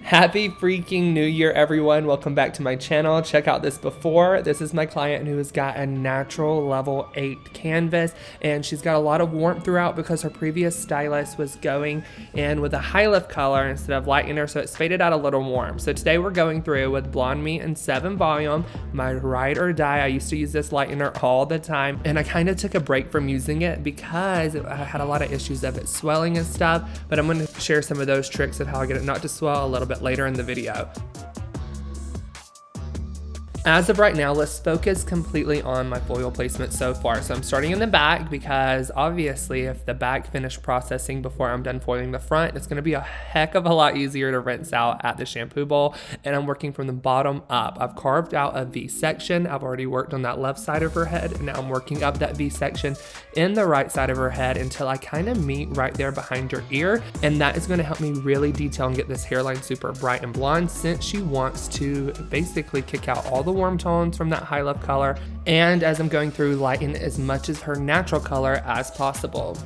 Happy freaking New Year, everyone. Welcome back to my channel. Check out this before. This is my client who has got a natural level 8 canvas, and she's got a lot of warmth throughout because her previous stylist was going in with a high lift color instead of lightener, so it's faded out a little warm. So today we're going through with Blonde Me in 7 volume, my ride or die. I used to use this lightener all the time, and I kind of took a break from using it because I had a lot of issues of it swelling and stuff, but I'm going to share some of those tricks of how I get it not to swell a little bit later in the video. As of right now, let's focus completely on my foil placement so far. So I'm starting in the back because obviously if the back finished processing before I'm done foiling the front, it's gonna be a heck of a lot easier to rinse out at the shampoo bowl. And I'm working from the bottom up. I've carved out a V section. I've already worked on that left side of her head, and now I'm working up that V section in the right side of her head until I kind of meet right there behind her ear. And that is gonna help me really detail and get this hairline super bright and blonde, since she wants to basically kick out all the warm tones from that high left color, and as I'm going through, lighten as much as her natural color as possible.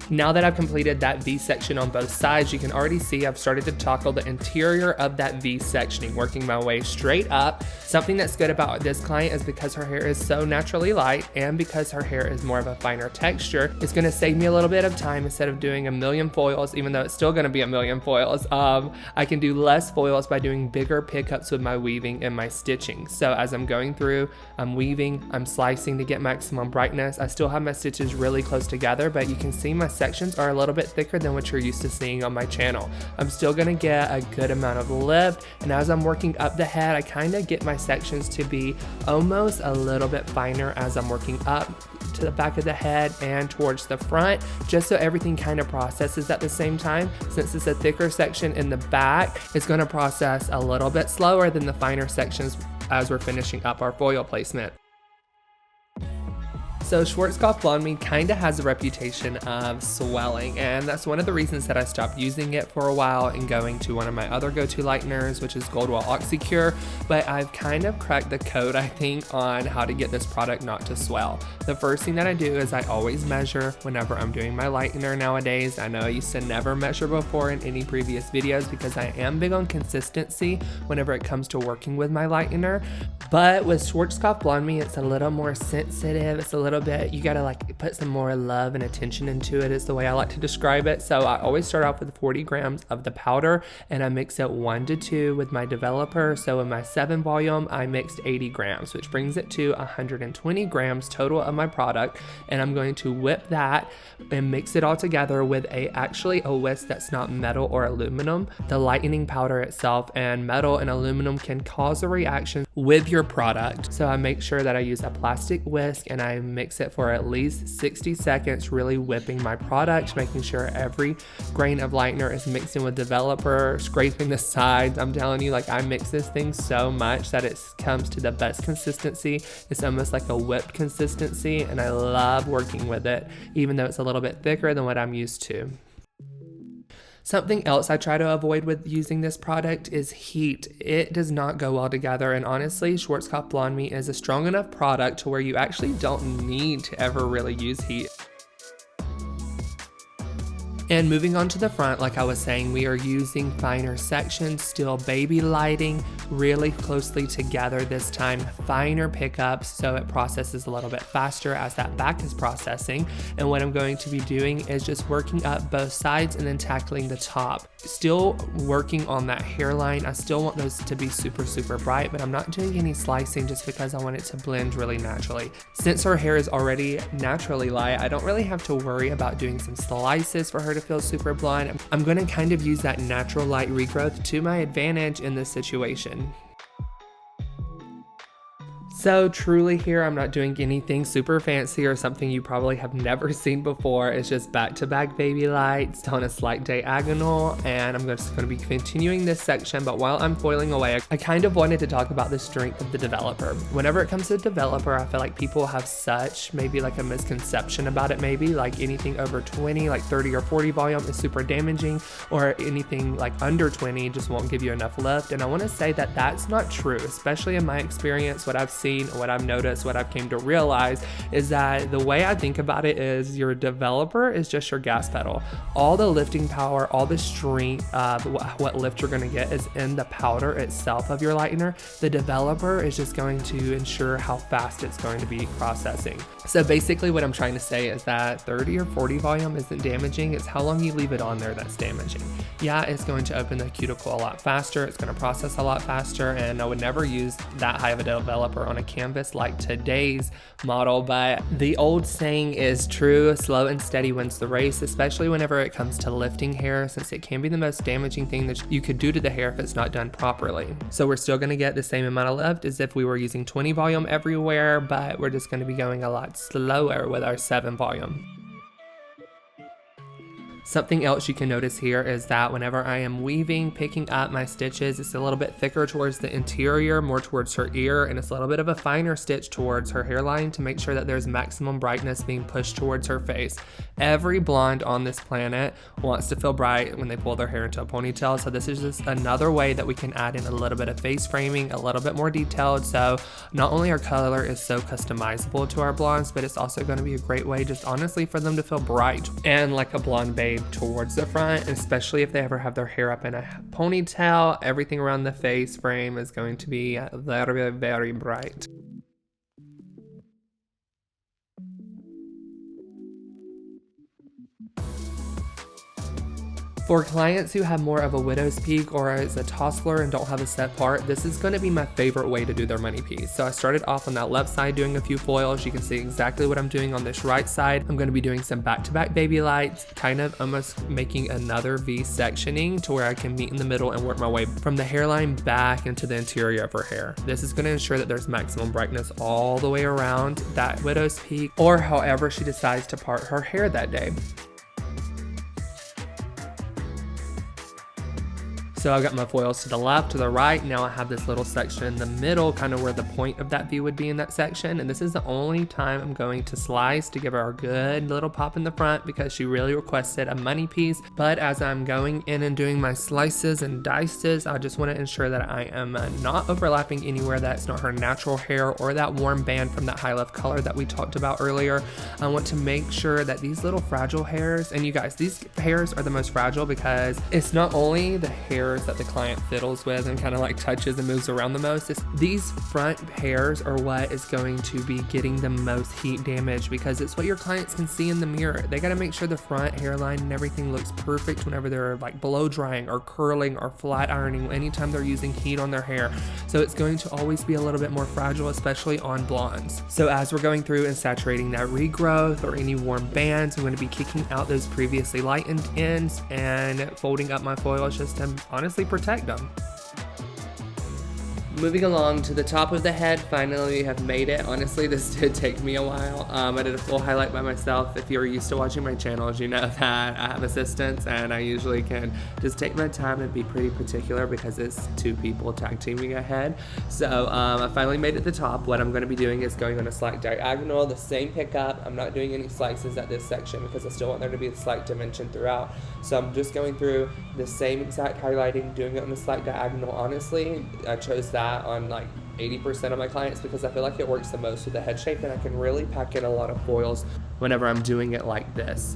Now that I've completed that V section on both sides, you can already see I've started to tackle the interior of that V sectioning, working my way straight up. Something that's good about this client is because her hair is so naturally light and because her hair is more of a finer texture, it's gonna save me a little bit of time. Instead of doing a million foils, even though it's still gonna be a million foils, I can do less foils by doing bigger pickups with my weaving and my stitching. So as I'm going through, I'm weaving, I'm slicing to get maximum brightness. I still have my stitches really close together, but you can see my sections are a little bit thicker than what you're used to seeing on my channel. I'm still gonna get a good amount of lift, and as I'm working up the head, I kind of get my sections to be almost a little bit finer as I'm working up to the back of the head and towards the front, just so everything kind of processes at the same time. Since it's a thicker section in the back, it's going to process a little bit slower than the finer sections as we're finishing up our foil placement. So Schwarzkopf Blonde Me kind of has a reputation of swelling, and that's one of the reasons that I stopped using it for a while and going to one of my other go-to lighteners, which is Goldwell Oxycure. But I've kind of cracked the code, I think, on how to get this product not to swell. The first thing that I do is I always measure whenever I'm doing my lightener nowadays. I know I used to never measure before in any previous videos because I am big on consistency whenever it comes to working with my lightener. But with Schwarzkopf Blonde Me, it's a little more sensitive. It's a little bit, you gotta like put some more love and attention into it, is the way I like to describe it. So I always start off with 40 grams of the powder, and I mix it 1 to 2 with my developer. So in my 7 volume, I mixed 80 grams, which brings it to 120 grams total of my product. And I'm going to whip that and mix it all together with actually a whisk that's not metal or aluminum. The lightening powder itself and metal and aluminum can cause a reaction with your product. So I make sure that I use a plastic whisk and I mix it for at least 60 seconds, really whipping my product, making sure every grain of lightener is mixing with developer, scraping the sides. I'm telling you, like, I mix this thing so much that it comes to the best consistency. It's almost like a whipped consistency, and I love working with it, even though it's a little bit thicker than what I'm used to. Something else I try to avoid with using this product is heat. It does not go well together, and honestly, Schwarzkopf Blonde Me is a strong enough product to where you actually don't need to ever really use heat. And moving on to the front, like I was saying, we are using finer sections, still baby lighting really closely together this time, finer pickups so it processes a little bit faster as that back is processing. And what I'm going to be doing is just working up both sides and then tackling the top. Still working on that hairline. I still want those to be super, super bright, but I'm not doing any slicing just because I want it to blend really naturally. Since her hair is already naturally light, I don't really have to worry about doing some slices for her to feel super blonde. I'm going to kind of use that natural light regrowth to my advantage in this situation. So truly here, I'm not doing anything super fancy or something you probably have never seen before. It's just back-to-back baby lights on a slight diagonal, and I'm just going to be continuing this section. But while I'm foiling away, I kind of wanted to talk about the strength of the developer. Whenever it comes to developer, I feel like people have such maybe like a misconception about it. Maybe like anything over 20, like 30 or 40 volume is super damaging, or anything like under 20 just won't give you enough lift. And I want to say that that's not true, especially in my experience, what I've seen seen, what I've noticed, what I've came to realize is that the way I think about it is your developer is just your gas pedal. All the lifting power, all the strength of what lift you're going to get is in the powder itself of your lightener. The developer is just going to ensure how fast it's going to be processing. So basically what I'm trying to say is that 30 or 40 volume isn't damaging, it's how long you leave it on there that's damaging. Yeah, it's going to open the cuticle a lot faster, it's going to process a lot faster, and I would never use that high of a developer on a canvas like today's model, but the old saying is true, slow and steady wins the race, especially whenever it comes to lifting hair, since it can be the most damaging thing that you could do to the hair if it's not done properly. So we're still going to get the same amount of lift as if we were using 20 volume everywhere, but we're just going to be going a lot slower with our 7 volume. Something else you can notice here is that whenever I am weaving, picking up my stitches, it's a little bit thicker towards the interior, more towards her ear, and it's a little bit of a finer stitch towards her hairline to make sure that there's maximum brightness being pushed towards her face. Every blonde on this planet wants to feel bright when they pull their hair into a ponytail, so this is just another way that we can add in a little bit of face framing, a little bit more detailed, so not only our color is so customizable to our blondes, but it's also going to be a great way just honestly for them to feel bright and like a blonde babe towards the front, especially if they ever have their hair up in a ponytail. Everything around the face frame is going to be very, very bright. For clients who have more of a widow's peak or is a tousler and don't have a set part, this is going to be my favorite way to do their money piece. So I started off on that left side doing a few foils. You can see exactly what I'm doing on this right side. I'm going to be doing some back-to-back baby lights, kind of almost making another V sectioning to where I can meet in the middle and work my way from the hairline back into the interior of her hair. This is going to ensure that there's maximum brightness all the way around that widow's peak or however she decides to part her hair that day. So I've got my foils to the left, to the right. Now I have this little section in the middle, kind of where the point of that V would be in that section. And this is the only time I'm going to slice to give her a good little pop in the front because she really requested a money piece. But as I'm going in and doing my slices and dices, I just want to ensure that I am not overlapping anywhere that's not her natural hair or that warm band from that high left color that we talked about earlier. I want to make sure that these little fragile hairs, and you guys, these hairs are the most fragile because it's not only the hair that the client fiddles with and kind of like touches and moves around the most. These front hairs are what is going to be getting the most heat damage because it's what your clients can see in the mirror. They got to make sure the front hairline and everything looks perfect whenever they're like blow drying or curling or flat ironing anytime they're using heat on their hair. So it's going to always be a little bit more fragile, especially on blondes. So as we're going through and saturating that regrowth or any warm bands, I'm going to be kicking out those previously lightened ends and folding up my foils just to honestly protect them. Moving along to the top of the head, finally we have made it. Honestly, this did take me a while. I did a full highlight by myself. If you're used to watching my channels, you know that I have assistants and I usually can just take my time and be pretty particular because it's 2 people tag teaming ahead. So I finally made it to the top. What I'm going to be doing is going on a slight diagonal, the same pickup. I'm not doing any slices at this section because I still want there to be a slight dimension throughout. So I'm just going through the same exact highlighting, doing it on a slight diagonal. Honestly, I chose that on like 80% of my clients because I feel like it works the most with the head shape and I can really pack in a lot of foils whenever I'm doing it like this.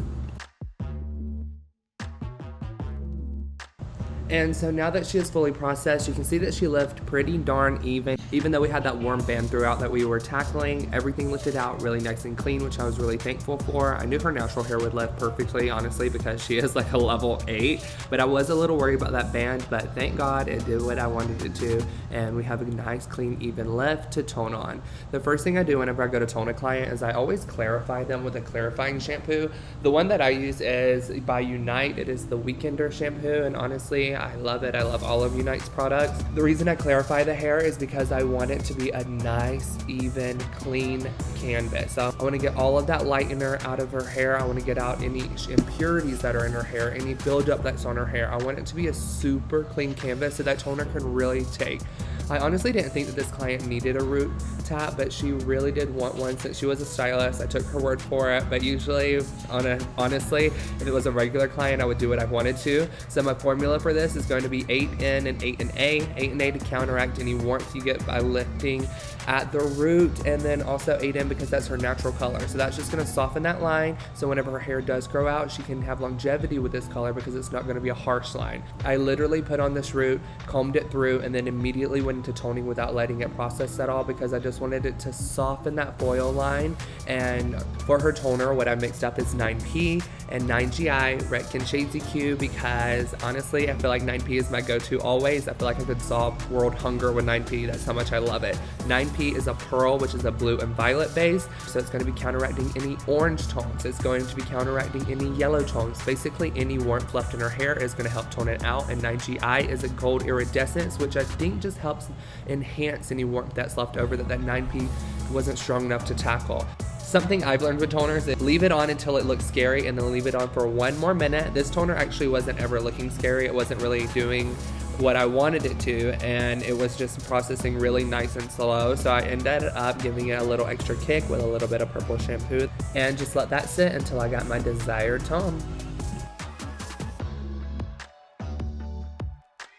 And so now that she is fully processed, you can see that she left pretty darn even though we had that warm band throughout that we were tackling. Everything lifted out really nice and clean, which I was really thankful for. I knew her natural hair would lift perfectly, honestly, because she is like a level 8, but I was a little worried about that band, but thank God it did what I wanted it to, and we have a nice, clean, even lift to tone on. The first thing I do whenever I go to tone a client is I always clarify them with a clarifying shampoo. The one that I use is by Unite. It is the Weekender shampoo, and honestly, I love it. I love all of Unite's products. The reason I clarify the hair is because I want it to be a nice, even, clean canvas. So I want to get all of that lightener out of her hair. I want to get out any impurities that are in her hair, any buildup that's on her hair. I want it to be a super clean canvas so that toner can really take. I honestly didn't think that this client needed a root tap, but she really did want one since she was a stylist. I took her word for it, but usually, honestly, if it was a regular client, I would do what I wanted to. So my formula for this is going to be 8N and 8NA. 8NA to counteract any warmth you get by lifting at the root, and then also 8N because that's her natural color. So that's just gonna soften that line, so whenever her hair does grow out, she can have longevity with this color because it's not gonna be a harsh line. I literally put on this root, combed it through, and then immediately went into toning without letting it process at all because I just wanted it to soften that foil line. And for her toner, what I mixed up is 9P and 9GI Redken Shades EQ because honestly, I feel like 9P is my go-to always. I feel like I could solve world hunger with 9P. That's how much I love it. 9P is a pearl, which is a blue and violet base, so it's going to be counteracting any orange tones. It's going to be counteracting any yellow tones. Basically, any warmth left in her hair is going to help tone it out. And 9GI is a gold iridescence, which I think just helps enhance any warmth that's left over that 9P wasn't strong enough to tackle. Something I've learned with toners is leave it on until it looks scary and then leave it on for 1 more minute. This toner actually wasn't ever looking scary. It wasn't really doing what I wanted it to, and it was just processing really nice and slow. So I ended up giving it a little extra kick with a little bit of purple shampoo and just let that sit until I got my desired tone.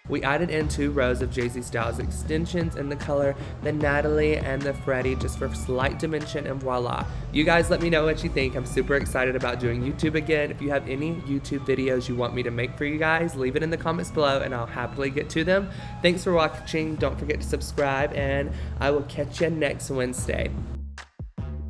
We added in 2 rows of Jay-Z Styles extensions in the color, the Natalie and the Freddie, just for slight dimension, and voila. You guys let me know what you think. I'm super excited about doing YouTube again. If you have any YouTube videos you want me to make for you guys, leave it in the comments below and I'll happily get to them. Thanks for watching. Don't forget to subscribe and I will catch you next Wednesday.